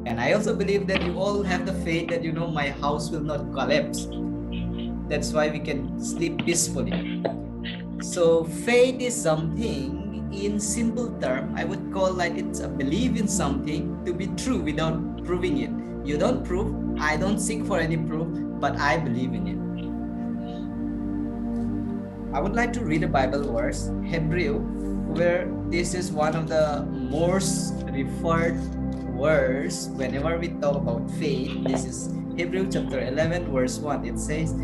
And I also believe that you all have the faith that, my house will not collapse. That's why we can sleep peacefully. So faith is something, in simple term, I would call like it's a belief in something to be true without proving it. You don't prove, I don't seek for any proof, but I believe in it. I would like to read a Bible verse, Hebrew, where this is one of the most referred verse whenever we talk about faith. This is Hebrew chapter 11 verse 1. It says,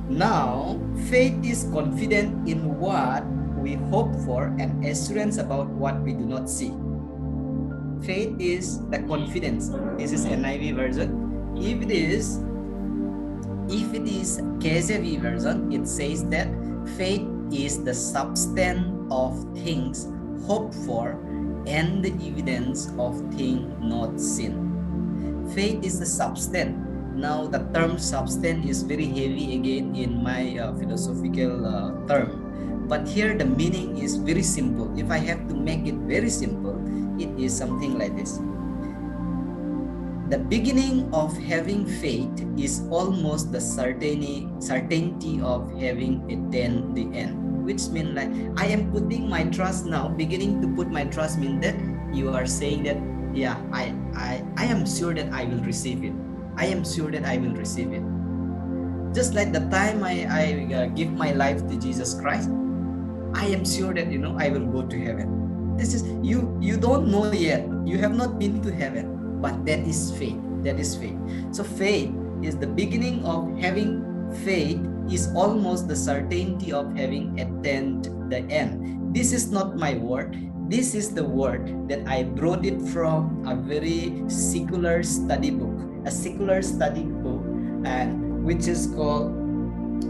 now faith is confident in what we hope for and assurance about what we do not see. Faith is the confidence. This is NIV version. If it is KJV version, it says that faith is the substance of things hoped for and the evidence of things not seen. Faith is the substance. Now the term substance is very heavy again in my philosophical term. But here the meaning is very simple. If I have to make it very simple, it is something like this. The beginning of having faith is almost the certainty of having attained the end. Which means like I am putting my trust now, beginning to put my trust means that you are saying that, yeah, I am sure that I will receive it. I am sure that I will receive it. Just like the time I give my life to Jesus Christ, I am sure that, I will go to heaven. This is, you don't know yet. You have not been to heaven. But that is faith. That is faith. So faith is the beginning of having faith is almost the certainty of having attained the end. This is not my word. This is the word that I brought it from a very secular study book. A secular study book, and which is called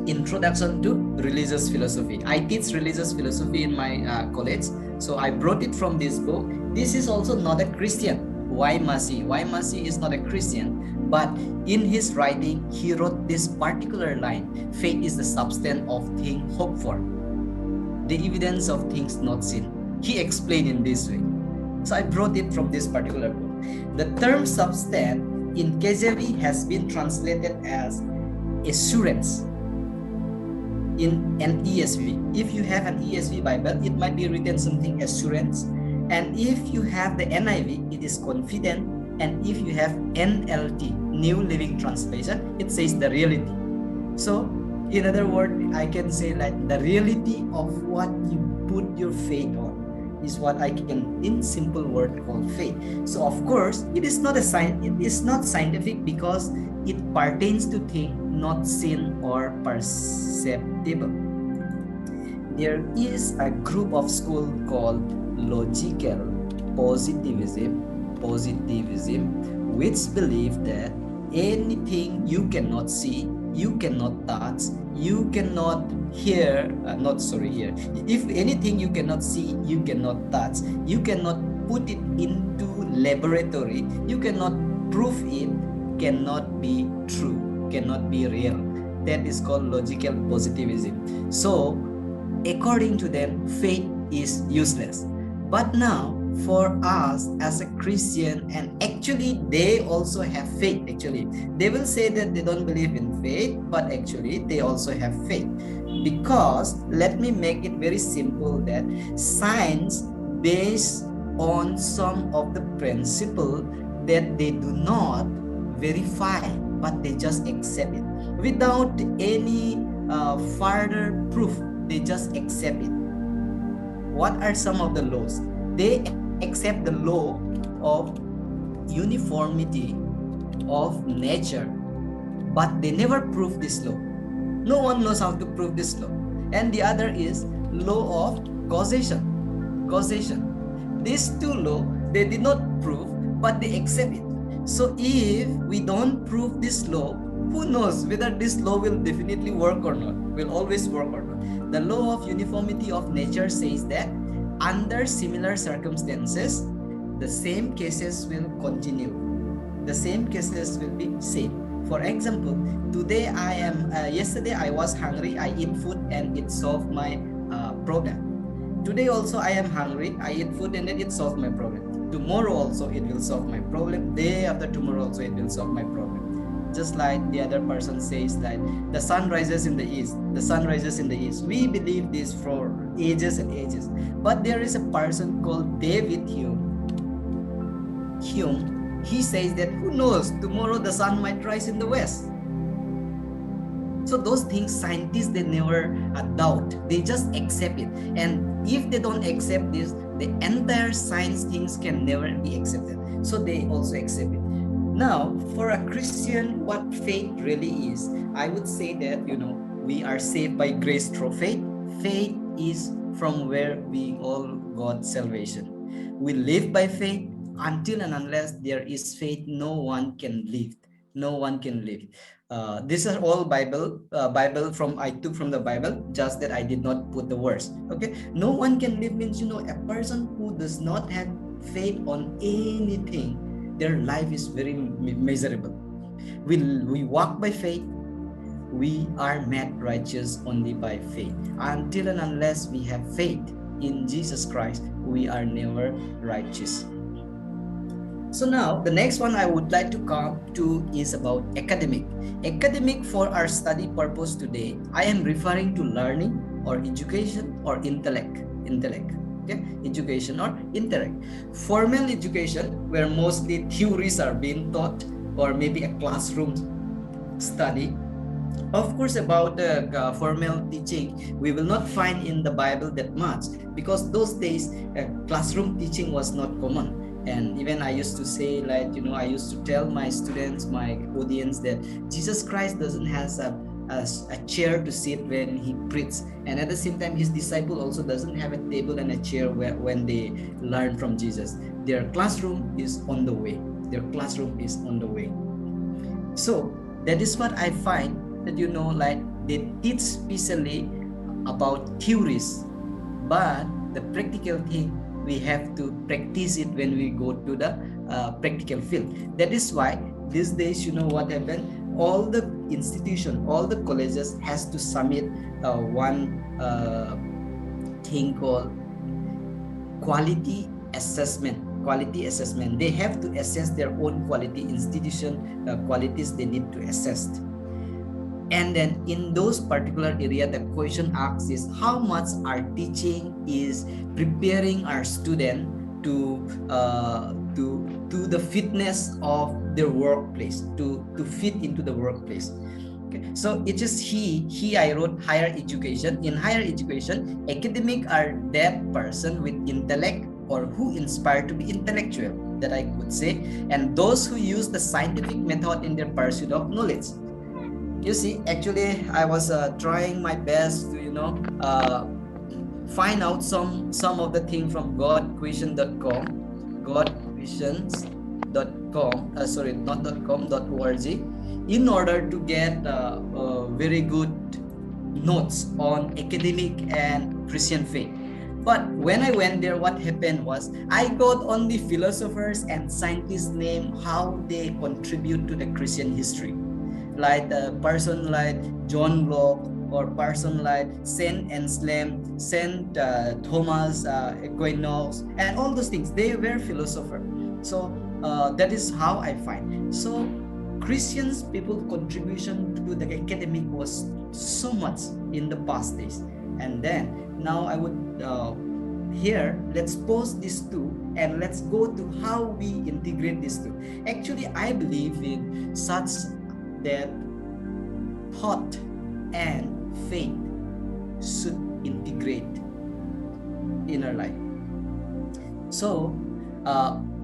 Introduction to Religious Philosophy. I teach religious philosophy in my college. So I brought it from this book. This is also not a Christian. Y. Massey is not a Christian, but in his writing, he wrote this particular line: faith is the substance of things hoped for, the evidence of things not seen. He explained in this way. So I brought it from this particular book. The term substance in KJV has been translated as assurance. In an ESV, if you have an ESV Bible, it might be written something assurance. And if you have the NIV, it is confident. And if you have NLT, New Living Translation, it says the reality. So, in other words, I can say like the reality of what you put your faith on is what I can, in simple word, call faith. So, of course, it is not scientific because it pertains to things not seen or perceptible. There is a group of school called logical positivism, which believe that anything you cannot see, you cannot touch, you cannot hear, if anything you cannot see, you cannot touch, you cannot put it into laboratory, you cannot prove it, cannot be true, cannot be real. That is called logical positivism. So according to them, faith is useless. But now, for us as a Christian, and actually they also have faith. Actually, they will say that they don't believe in faith, but actually they also have faith. Because let me make it very simple that science based on some of the principle that they do not verify, but they just accept it without any further proof. They just accept it. What are some of the laws? They accept the law of uniformity of nature, but they never prove this law. No one knows how to prove this law. And the other is law of causation. These two laws, they did not prove, but they accept it. So if we don't prove this law, who knows whether this law will definitely work or not, will always work or not. The law of uniformity of nature says that under similar circumstances, the same cases will continue. The same cases will be same. For example, yesterday I was hungry, I eat food and it solved my problem. Today also I am hungry, I eat food and then it solved my problem. tomorrow also it will solve my problem, day after tomorrow also it will solve my problem. Just like the other person says that the sun rises in the east, the sun rises in the east. We believe this for ages and ages. But there is a person called David Hume. He says that who knows, tomorrow the sun might rise in the west. So those things, scientists, they never doubt, they just accept it. And if they don't accept this, the entire science things can never be accepted. So they also accept it. Now, for a Christian, what faith really is, I would say that, we are saved by grace through faith. Faith is from where we all got salvation. We live by faith. Until and unless there is faith, no one can live. No one can live. These are all Bible I took from the Bible, just that I did not put the words. Okay, no one can live means, a person who does not have faith on anything, their life is very miserable. We walk by faith. We are made righteous only by faith. Until and unless we have faith in Jesus Christ, we are never righteous. So now the next one I would like to come to is about academic. Academic for our study purpose today, I am referring to learning or education or intellect. Okay, education or intellect. Formal education, where mostly theories are being taught, or maybe a classroom study. Of course, about the formal teaching, we will not find in the Bible that much, because those days classroom teaching was not common. And even I used to say, like, I used to tell my students, my audience, that Jesus Christ doesn't have a chair to sit when he preaches, and at the same time his disciple also doesn't have a table and a chair when they learn from Jesus. Their classroom is on the way. So that is what I find, that like they teach specially about theories, but the practical thing, we have to practice it when we go to the practical field. That is why these days, what happened, all the institution, all the colleges has to submit one thing called quality assessment. They have to assess their own quality, institution qualities they need to assess. And then in those particular area, the question asked is how much our teaching is preparing our student to the fitness of their workplace, to fit into the workplace. Okay, so it is I wrote higher education. In higher education, academic are that person with intellect or who inspired to be intellectual, that I could say, and those who use the scientific method in their pursuit of knowledge. You see, actually, I was trying my best to, find out some of the thing from godquestions.com, .org, in order to get very good notes on academic and Christian faith. But when I went there, what happened was I got only philosophers and scientists' name, how they contribute to the Christian history. Like a person like John Locke, or person like Saint Anselm, Saint Thomas Aquinas, and all those things. They were philosophers. So that is how I find. So Christians people contribution to the academic was so much in the past days. And then now I would here, let's pause these two and let's go to how we integrate these two. Actually, I believe in such that thought and faith should integrate in our life. So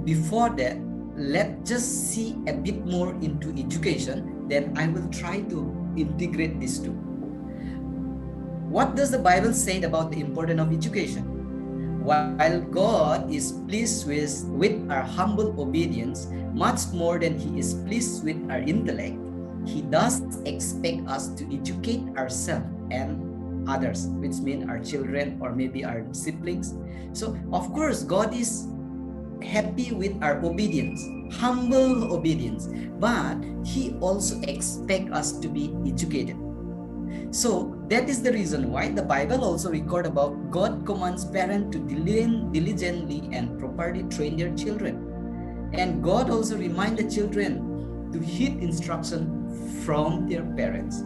before that, let's just see a bit more into education, then I will try to integrate these two. What does the Bible say about the importance of education? While God is pleased with our humble obedience much more than he is pleased with our intellect, he does expect us to educate ourselves and others, which means our children or maybe our siblings. So of course God is happy with our obedience, humble obedience, but he also expects us to be educated. So that is the reason why the Bible also record about God commands parents to diligently and properly train their children. And God also remind the children to heed instruction from their parents.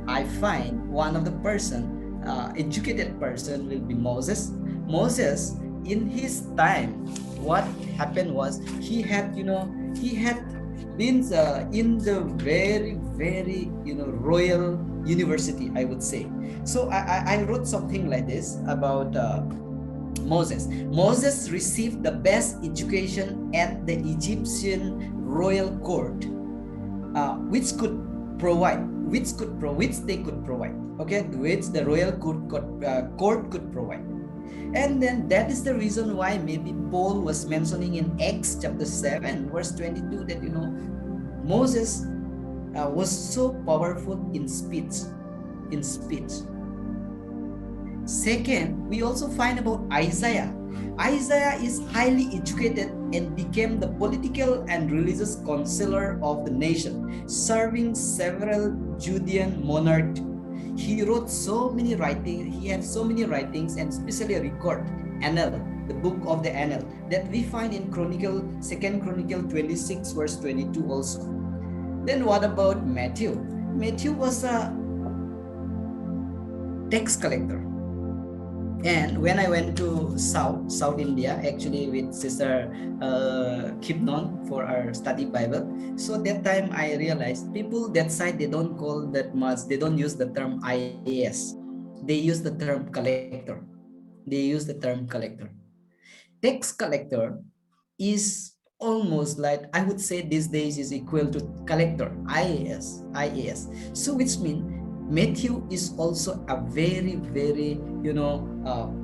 I find one of the educated person will be Moses. Moses, in his time, what happened was he had been in the very royal university, I would say. So I wrote something like this about Moses. Moses received the best education at the Egyptian royal court, which they could provide. Okay, which the royal court could provide. And then that is the reason why maybe Paul was mentioning in Acts chapter 7 verse 22 that Moses was so powerful in speech. Second, we also find about Isaiah. Isaiah is highly educated and became the political and religious counselor of the nation, serving several Judean monarchs. He wrote so many writings. He had so many writings, and especially a record, Annal, the book of the Annal, that we find in Second Chronicle 26 verse 22 also. Then what about Matthew? Matthew was a tax collector. And when I went to South India, actually with Sister Kipnon for our study Bible, so that time I realized people that side, they don't call that much, they don't use the term IAS. They use the term collector. Tax collector is almost like, I would say these days is equal to collector, IAS. So which means Matthew is also a very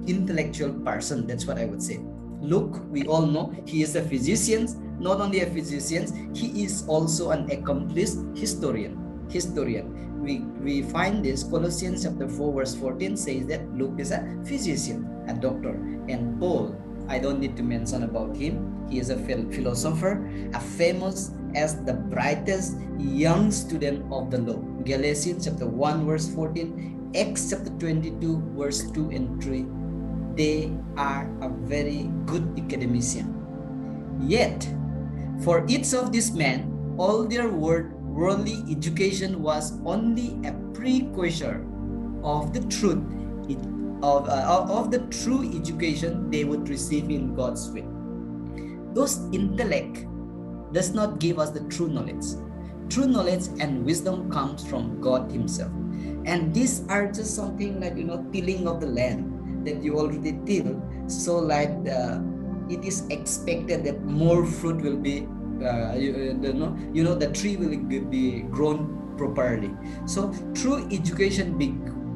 intellectual person. That's what I would say. Luke, we all know he is a physician. Not only a physician, he is also an accomplished historian. We find this Colossians chapter 4 verse 14 says that Luke is a physician, a doctor. And Paul, I don't need to mention about him. He is a philosopher, a famous as the brightest young student of the law. Galatians chapter 1 verse 14, Acts chapter 22 verse 2 and 3. They are a very good academician. Yet, for each of these men, all their worldly education was only a precursor of the truth of the true education they would receive in God's will. Those intellect does not give us the true knowledge. True knowledge and wisdom comes from God himself. And these are just something like, tilling of the land that you already till. So like it is expected that more fruit will be, the tree will be grown properly. So true education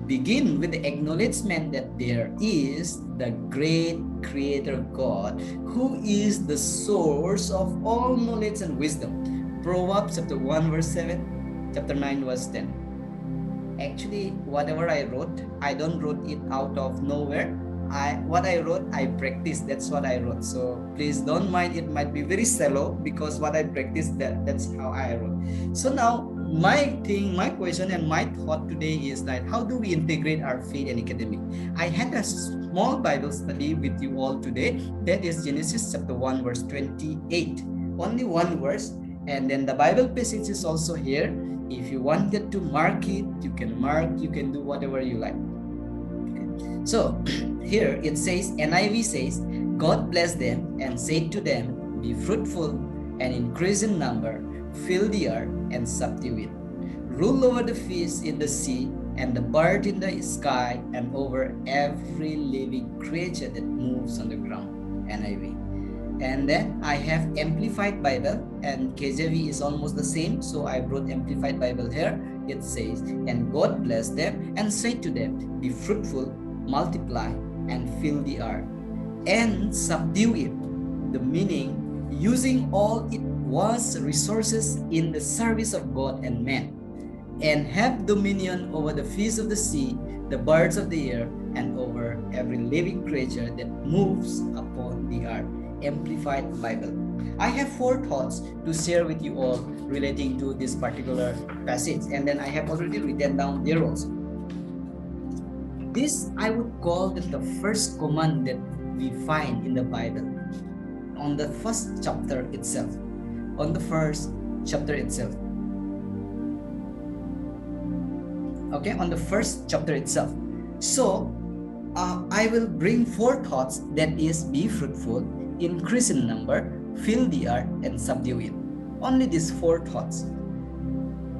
begin with the acknowledgement that there is the great creator God who is the source of all knowledge and wisdom. Proverbs chapter 1 verse 7, chapter 9 verse 10. Actually, whatever I wrote, I don't wrote it out of nowhere. What I wrote, I practiced. That's what I wrote. So please don't mind, it might be very shallow because what I practiced, that's how I wrote. So now my question and my thought today is that how do we integrate our faith and academic? I had a small Bible study with you all today. That is Genesis chapter 1 verse 28. Only one verse. And then the Bible passage is also here. If you wanted to mark it, you can mark, you can do whatever you like. Okay. So here it says, NIV says, God blessed them and said to them, be fruitful and increase in number, fill the earth and subdue it. Rule over the fish in the sea and the bird in the sky and over every living creature that moves on the ground. NIV. And then I have Amplified Bible, and KJV is almost the same, so I wrote Amplified Bible here. It says, and God blessed them and said to them, be fruitful, multiply and fill the earth and subdue it. The meaning, using all it was resources in the service of God and man, and have dominion over the fish of the sea, the birds of the air, and over every living creature that moves upon the earth. Amplified Bible. I have 4 thoughts to share with you all relating to this particular passage, and then I have already written down there also. This I would call that the first command that we find in the Bible on the first chapter itself. On the first chapter itself. Okay, on the first chapter itself. So, I will bring 4 thoughts, that is, be fruitful, increase in number, fill the earth, and subdue it. Only these 4 thoughts.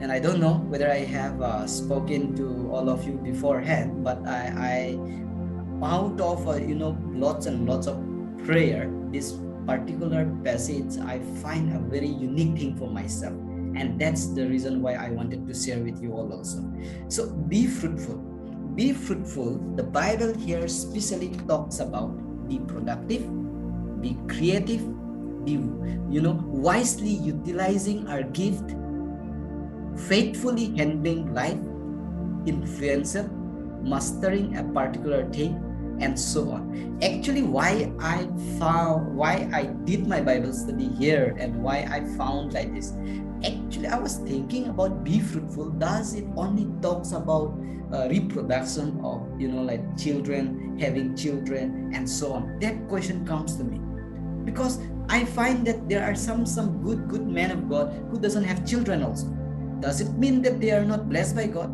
And I don't know whether I have spoken to all of you beforehand, but I out of lots and lots of prayer, this particular passage I find a very unique thing for myself, and that's the reason why I wanted to share with you all also. So be fruitful. Be fruitful. The Bible here specially talks about be productive, be creative, be wisely utilizing our gift, faithfully handling life, influencer, mastering a particular thing, and so on. Actually, why I did my Bible study here and why I found like this. Actually, I was thinking about be fruitful. Does it only talks about reproduction of like children, having children, and so on? That question comes to me because I find that there are some good men of God who doesn't have children also. Does it mean that they are not blessed by God?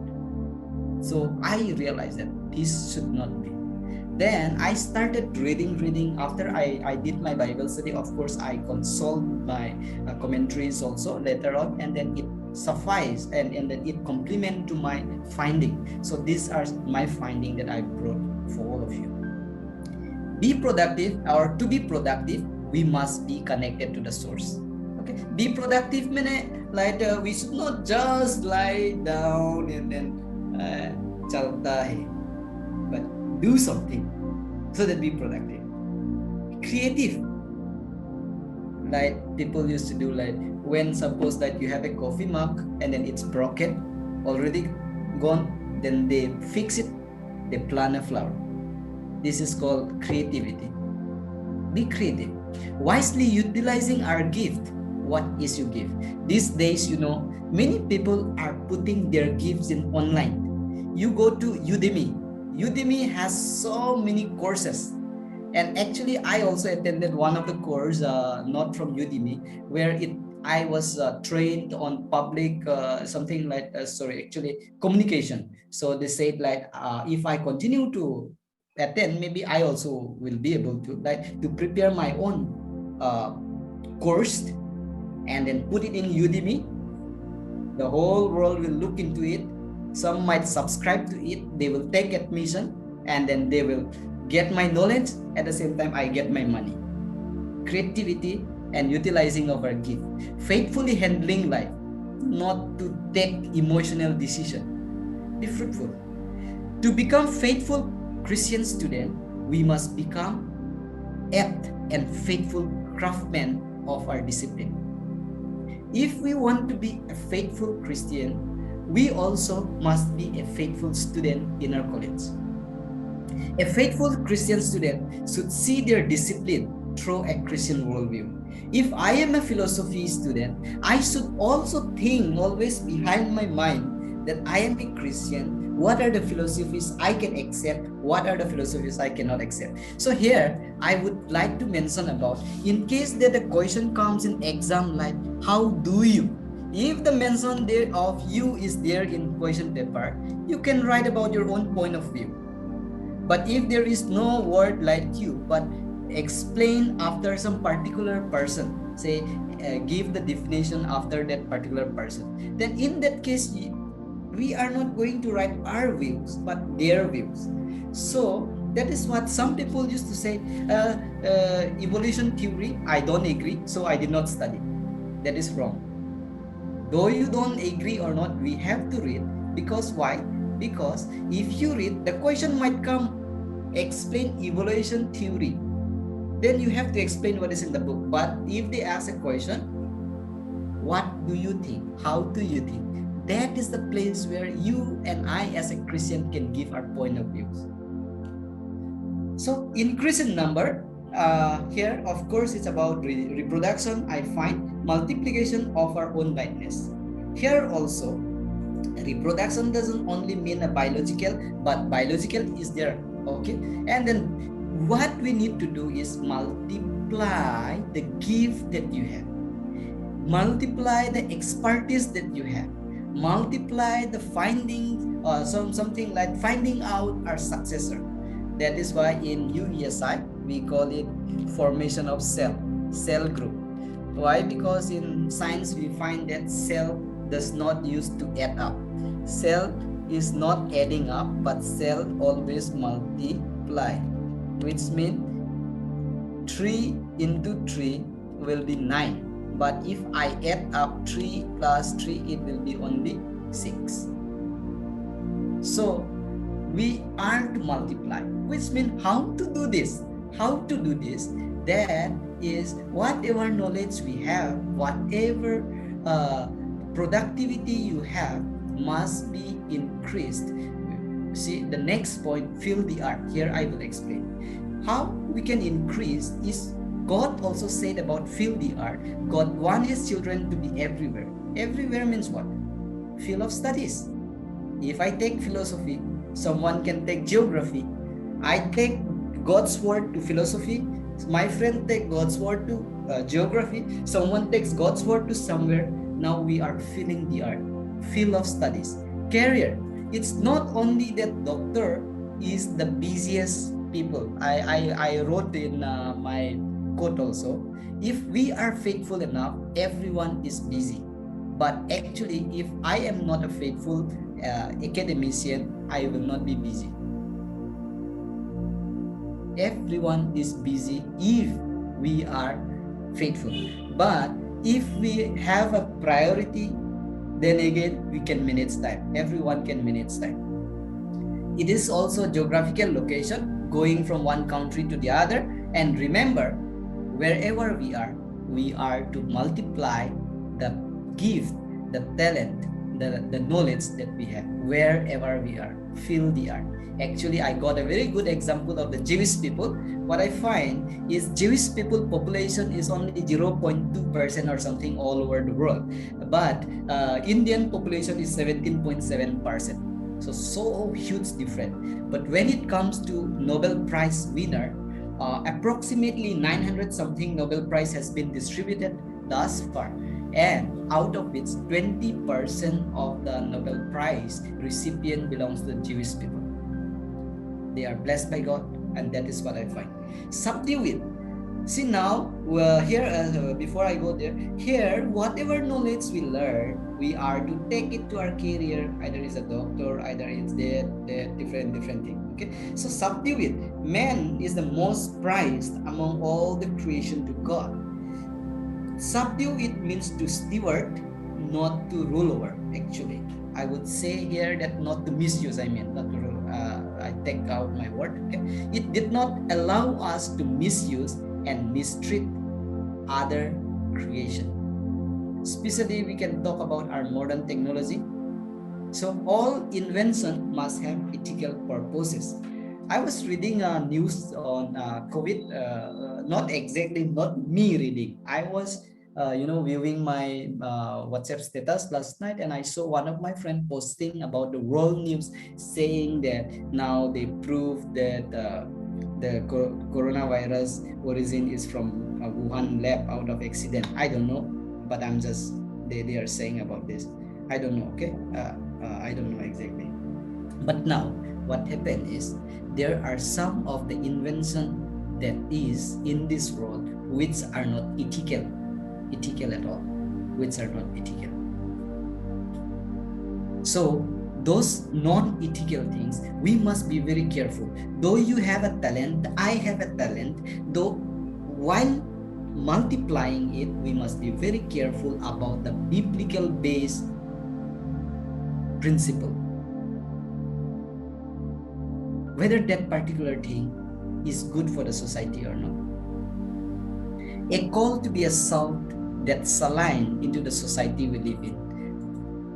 So I realized that this should not be. Then I started reading. After I did my Bible study, of course, I consult my commentaries also later on, and then it suffice and then it complement to my finding. So these are my finding that I brought for all of you. Be productive, or to be productive, we must be connected to the source. Okay, be productive means like we should not just lie down and then chalta hai, but do something so that be productive. Creative, like people used to do, like when suppose that you have a coffee mug and then it's broken, already gone, then they fix it, they plant a flower. This is called creativity. Be creative. Wisely utilizing our gift. What is your gift? These days, many people are putting their gifts in online. You go to Udemy. Udemy has so many courses. And actually, I also attended one of the courses, not from Udemy, where I was trained on public, something like, communication. So they said like, if I continue to attend, maybe I also will be able to prepare my own course and then put it in Udemy. The whole world will look into it. Some might subscribe to it. They will take admission and then they will get my knowledge. At the same time, I get my money. Creativity and utilizing of our gift. Faithfully handling life, not to take emotional decision. Be fruitful. To become faithful Christian student, we must become apt and faithful craftsmen of our discipline. If we want to be a faithful Christian, we also must be a faithful student in our college. A faithful Christian student should see their discipline through a Christian worldview. If I am a philosophy student, I should also think always behind my mind that I am a Christian. What are the philosophies I can accept? What are the philosophies I cannot accept? So here, I would like to mention about, in case that a question comes in exam like, how do you? If the mention there of you is there in question paper, you can write about your own point of view. But if there is no word like you, but explain after some particular person, say give the definition after that particular person, then in that case, we are not going to write our views, but their views. So that is what some people used to say, evolution theory, I don't agree, so I did not study. That is wrong. Though you don't agree or not, we have to read. Because why? Because if you read, the question might come, explain evolution theory. Then you have to explain what is in the book. But if they ask a question, what do you think? How do you think? That is the place where you and I as a Christian can give our point of views. So increase in number, Here, of course, it's about reproduction. I find multiplication of our own whiteness. Here also, reproduction doesn't only mean a biological, but biological is there. Okay, and then what we need to do is multiply the gift that you have, multiply the expertise that you have, multiply the finding, something like finding out our successor. That is why in UESI we call it formation of cell group. Why? Because in science we find that cell does not use to add up. Cell is not adding up, but cell always multiply, which means 3 into 3 will be 9. But if I add up 3 plus 3, it will be only 6. So we are to multiply, which means how to do this? How to do this? That is, whatever knowledge we have, whatever productivity you have must be increased. See, the next point, fill the earth. Here I will explain. How we can increase is, God also said about fill the earth. God wants his children to be everywhere. Everywhere means what? Field of studies. If I take philosophy, someone can take geography. I take God's word to philosophy. My friend take God's word to geography. Someone takes God's word to somewhere. Now we are filling the earth. Field of studies. Career. It's not only that doctor is the busiest people. I wrote in my quote also. If we are faithful enough, everyone is busy. But actually, if I am not a faithful academician, I will not be busy. Everyone is busy if we are faithful. But if we have a priority, then again we can manage time. Everyone can manage time. It is also geographical location, going from one country to the other. And remember, wherever we are to multiply the gift, the talent, the knowledge that we have, wherever we are. Fill the earth. Actually, I got a very good example of the Jewish people. What I find is Jewish people population is only 0.2% or something all over the world. But Indian population is 17.7%. So huge difference. But when it comes to Nobel Prize winner, approximately 900 something Nobel Prize has been distributed thus far. And out of which 20% of the Nobel Prize recipient belongs to the Jewish people. They are blessed by God, and that is what I find. Subdue it. See now, here, before I go there, here, whatever knowledge we learn, we are to take it to our career. Either it's a doctor, either it's different thing. Okay, so subdue it. Man is the most prized among all the creation to God. Subdue it means to steward, not to rule over. Actually, I would say here that not to misuse. I mean, not to rule. I take out my word. Okay, it did not allow us to misuse and mistreat other creation. Especially, we can talk about our modern technology. So all invention must have ethical purposes. I was reading news on COVID. Not me reading. I was viewing my WhatsApp status last night, and I saw one of my friends posting about the world news, saying that now they proved that the coronavirus origin is from a Wuhan lab out of accident. I don't know, but I'm just they are saying about this. I don't know. Okay, I don't know exactly. But now what happened is there are some of the invention that is in this world which are not ethical at all, which are not ethical. So those non-ethical things, we must be very careful. Though you have a talent, I have a talent, though while multiplying it, we must be very careful about the biblical based principle. Whether that particular thing is good for the society or not. A call to be a salt that saline into the society we live in.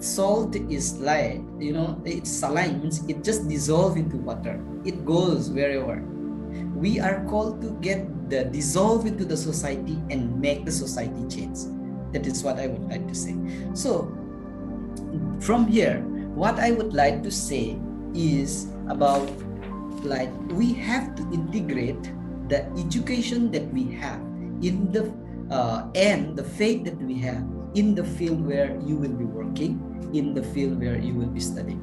Salt is like, it's saline, means it just dissolves into water. It goes wherever. We are called to get dissolve into the society and make the society change. That is what I would like to say. So from here, what I would like to say is about, like, we have to integrate the education that we have in the and the faith that we have in the field where you will be working, in the field where you will be studying.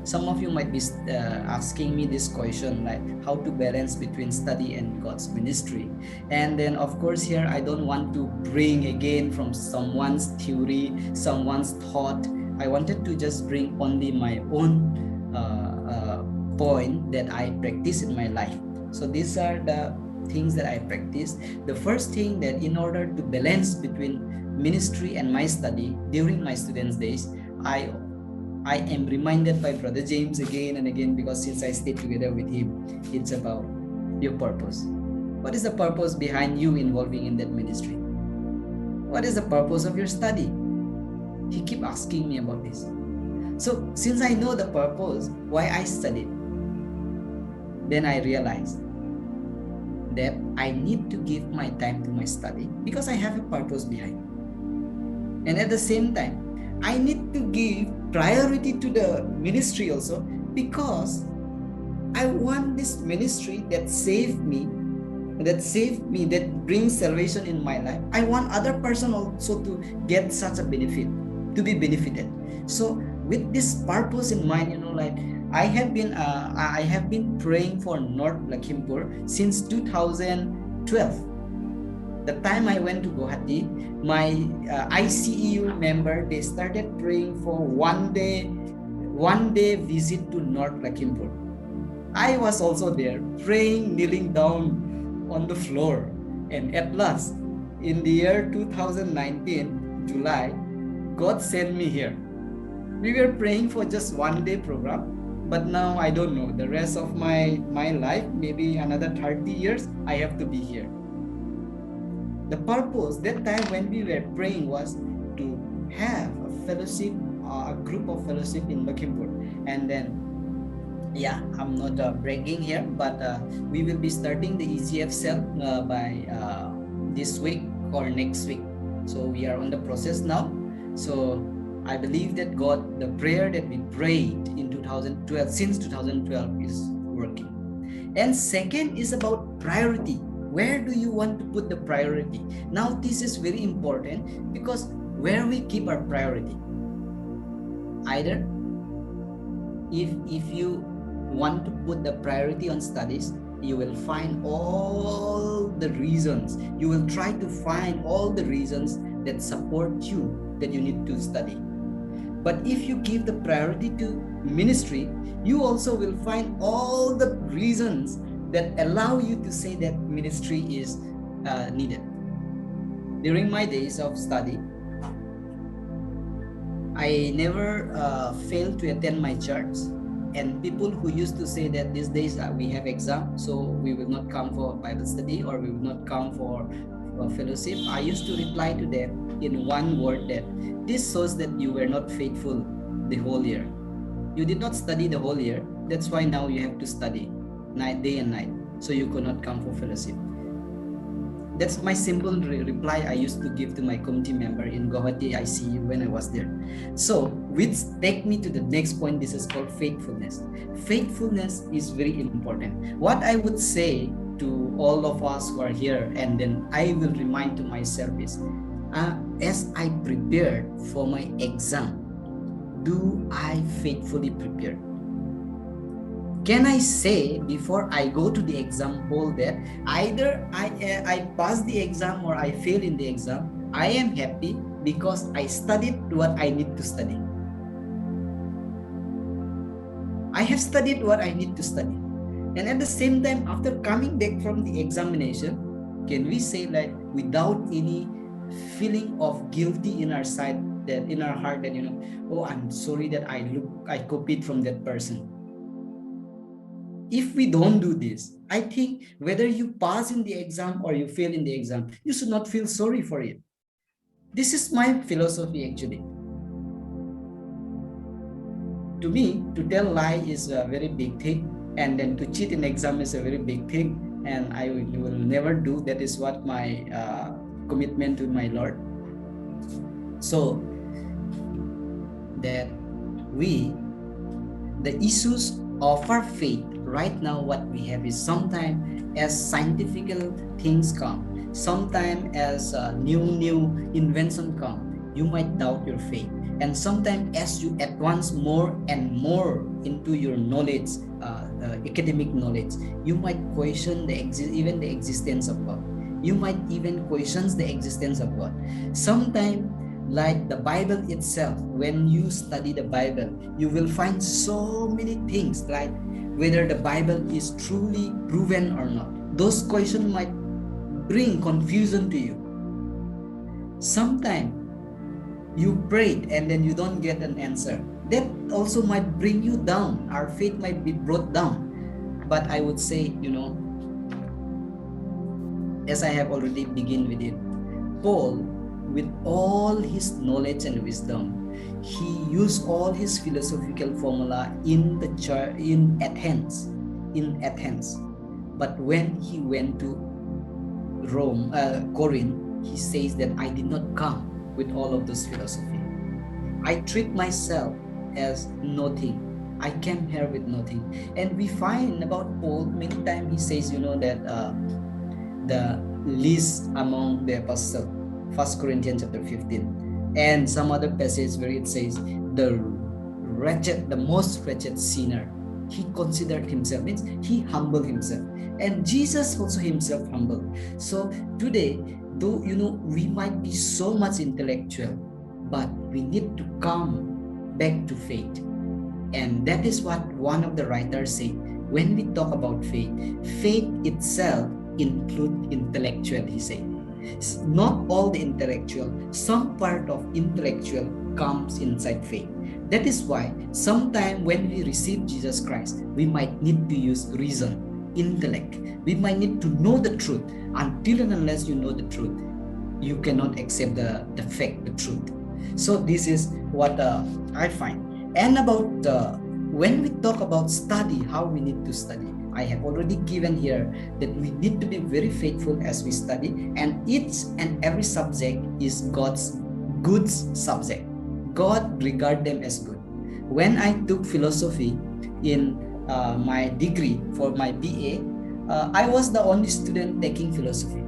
Some of you might be asking me this question, like how to balance between study and God's ministry. And then of course here I don't want to bring again from someone's theory, someone's thought. I wanted to just bring only my own point that I practice in my life. So these are the things that I practice. The first thing, that in order to balance between ministry and my study during my students' days, I am reminded by Brother James again and again, because since I stayed together with him, it's about your purpose. What is the purpose behind you involving in that ministry? What is the purpose of your study? He keep asking me about this. So since I know the purpose why I studied, then I realized that I need to give my time to my study because I have a purpose behind. And at the same time, I need to give priority to the ministry also, because I want this ministry that saved me, that brings salvation in my life. I want other person also to get such a benefit, to be benefited. So with this purpose in mind, like I have been praying for North Lakhimpur since 2012. The time I went to Guwahati, my ICEU member, they started praying for one day visit to North Lakhimpur. I was also there praying, kneeling down on the floor. And at last, in the year 2019, July, God sent me here. We were praying for just one day program, but now I don't know, the rest of my life, maybe another 30 years, I have to be here. The purpose that time when we were praying was to have a fellowship, a group of fellowship in Lakhimpur. And then, yeah, I'm not bragging here, but we will be starting the EGF cell by this week or next week. So we are on the process now. So I believe that God, the prayer that we prayed in 2012, since 2012, is working. And second is about priority. Where do you want to put the priority? Now this is very important, because where we keep our priority, either if you want to put the priority on studies, you will find all the reasons, you will try to find all the reasons that support you that you need to study. But if you give the priority to ministry, you also will find all the reasons that allow you to say that ministry is needed. During my days of study, I never failed to attend my church. And people who used to say that these days we have exam, so we will not come for Bible study, or we will not come for fellowship, I used to reply to them in one word, that this shows that you were not faithful the whole year. You did not study the whole year. That's why now you have to study day and night, so you could not come for fellowship. That's my simple reply I used to give to my committee member in Guwahati ICU when I was there. So, which take me to the next point. This is called faithfulness. Faithfulness is very important. What I would say to all of us who are here, and then I will remind to myself is, as I prepared for my exam, do I faithfully prepare? Can I say before I go to the exam hall that either I pass the exam or I fail in the exam, I am happy because I studied what I need to study. I have studied what I need to study. And at the same time, after coming back from the examination, can we say, like, without any feeling of guilty in our side, that in our heart, that, oh, I'm sorry that I copied from that person. If we don't do this, I think whether you pass in the exam or you fail in the exam, you should not feel sorry for it. This is my philosophy actually. To me, to tell lie is a very big thing, and then to cheat in exam is a very big thing. and I will never do. That is what my commitment to my Lord. So that the issues of our faith right now, what we have is sometimes as scientific things come, sometimes as new invention come, you might doubt your faith. And sometimes as you advance more and more into your knowledge, academic knowledge, you might question even the existence of God. You might even question the existence of God. Sometimes, like the Bible itself, when you study the Bible, you will find so many things, like whether the Bible is truly proven or not. Those questions might bring confusion to you. Sometimes you prayed and then you don't get an answer. That also might bring you down. Our faith might be brought down. But I would say, as I have already begun with it, Paul, with all his knowledge and wisdom, he used all his philosophical formula in the church in Athens. But when he went to Corinth, he says that I did not come with all of this philosophy. I treat myself as nothing. I came here with nothing. And we find about Paul, many times he says, that the least among the apostles, 1 Corinthians chapter 15, and some other passage where it says the most wretched sinner. He considered himself, means he humbled himself, and Jesus also himself humbled. So today, though we might be so much intellectual, but we need to come back to faith. And that is what one of the writers said. When we talk about faith itself includes intellectual, he said. Not all the intellectual, some part of intellectual comes inside faith. That is why sometimes when we receive Jesus Christ, we might need to use reason, intellect. We might need to know the truth. Until and unless you know the truth, you cannot accept the fact, the truth. So this is what I find. And about when we talk about study, how we need to study, I have already given here that we need to be very faithful as we study, and each and every subject is God's good subject. God regard them as good. When I took philosophy in my degree for my BA, I was the only student taking philosophy.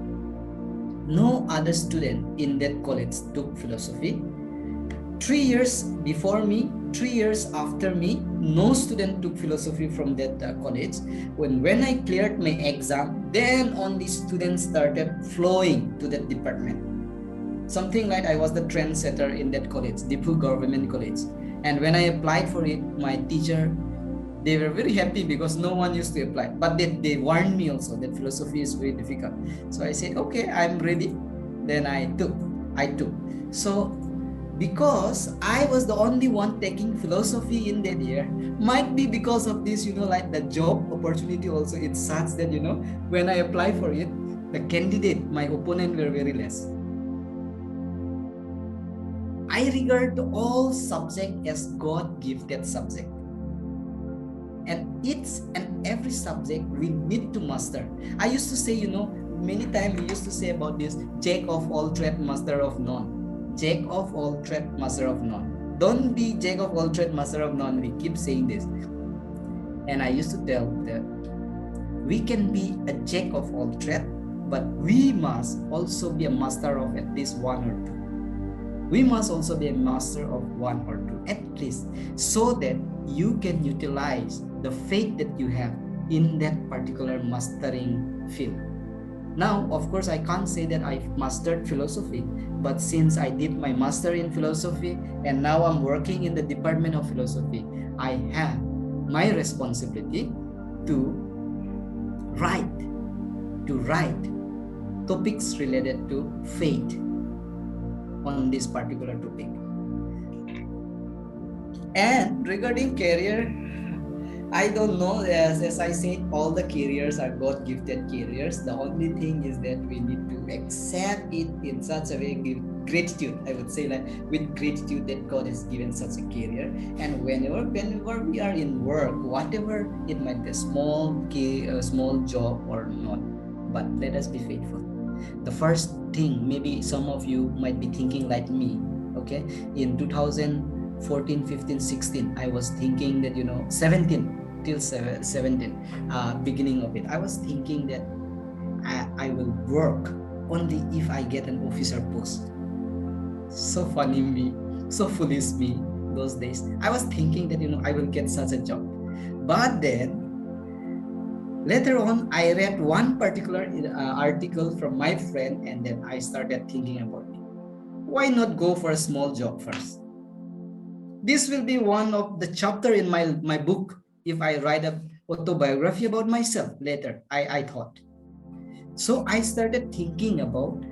No other student in that college took philosophy. 3 years before me, 3 years after me, no student took philosophy from that college. When I cleared my exam, then only students started flowing to that department. Something like I was the trendsetter in that college, Dipu Government College. And when I applied for it, my teacher, they were very happy because no one used to apply. But they warned me also that philosophy is very difficult. So I said, okay, I'm ready. Then I took. So because I was the only one taking philosophy in that year, might be because of this, like the job opportunity also, it's such that, when I apply for it, the candidate, my opponent were very less. I regard all subject as God-gifted subject. And each and every subject we need to master. I used to say, many times we used to say about this, jack of all trade, master of none. Jack of all trade, master of none. Don't be jack of all trade, master of none. We keep saying this. And I used to tell that we can be a jack of all trade, but we must also be a master of at least one or two. We must also be a master of one or two, at least, so that you can utilize the faith that you have in that particular mastering field. Now, of course, I can't say that I've mastered philosophy, but since I did my master in philosophy and now I'm working in the Department of Philosophy, I have my responsibility to write topics related to faith on this particular topic. And regarding career, I don't know. As I said, all the careers are God-gifted careers. The only thing is that we need to accept it in such a way, give gratitude. I would say, like, with gratitude that God has given such a career. And whenever we are in work, whatever it might be, a small job or not, but let us be faithful. The first thing, maybe some of you might be thinking like me. Okay, in 2014, 15, 16, I was thinking that 17 till 17, beginning of it, I was thinking that I will work only if I get an officer post. So funny me, so foolish me. Those days I was thinking that I will get such a job. But then later on, I read one particular article from my friend, and then I started thinking about it. Why not go for a small job first? This will be one of the chapter in my book if I write a autobiography about myself later, I thought. So I started thinking about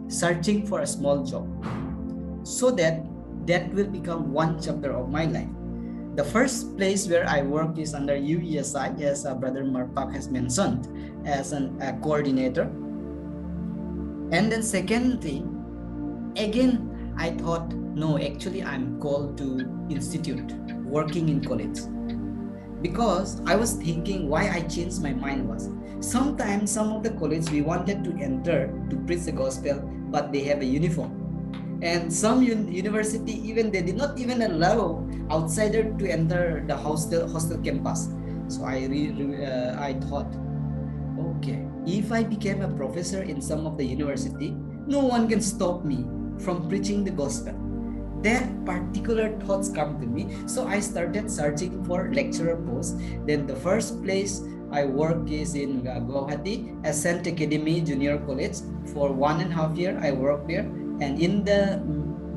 searching for a small job so that will become one chapter of my life. The first place where I work is under UESI, as Brother Marpak has mentioned, as a coordinator. And then secondly, again, I thought, no, actually I'm called to institute, working in college. Because I was thinking why I changed my mind was, sometimes some of the college we wanted to enter to preach the gospel, but they have a uniform. And some university, even they did not even allow outsider to enter the hostel campus. So I thought, okay, if I became a professor in some of the university, no one can stop me from preaching the gospel. That particular thoughts come to me. So I started searching for lecturer posts. Then the first place I work is in Guwahati, Ascent Academy Junior College. For 1.5 years, I worked there. And in the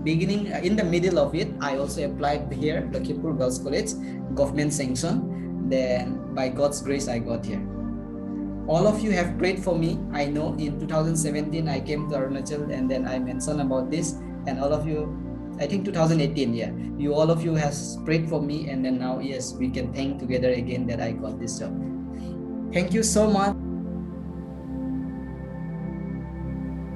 beginning, in the middle of it, I also applied here, Lakhimpur Girls College, government sanction. Then by God's grace, I got here. All of you have prayed for me. I know in 2017, I came to Arunachal and then I mentioned about this. And all of you, I think 2018, yeah, all of you has prayed for me. And then now, yes, we can thank together again that I got this job. Thank you so much.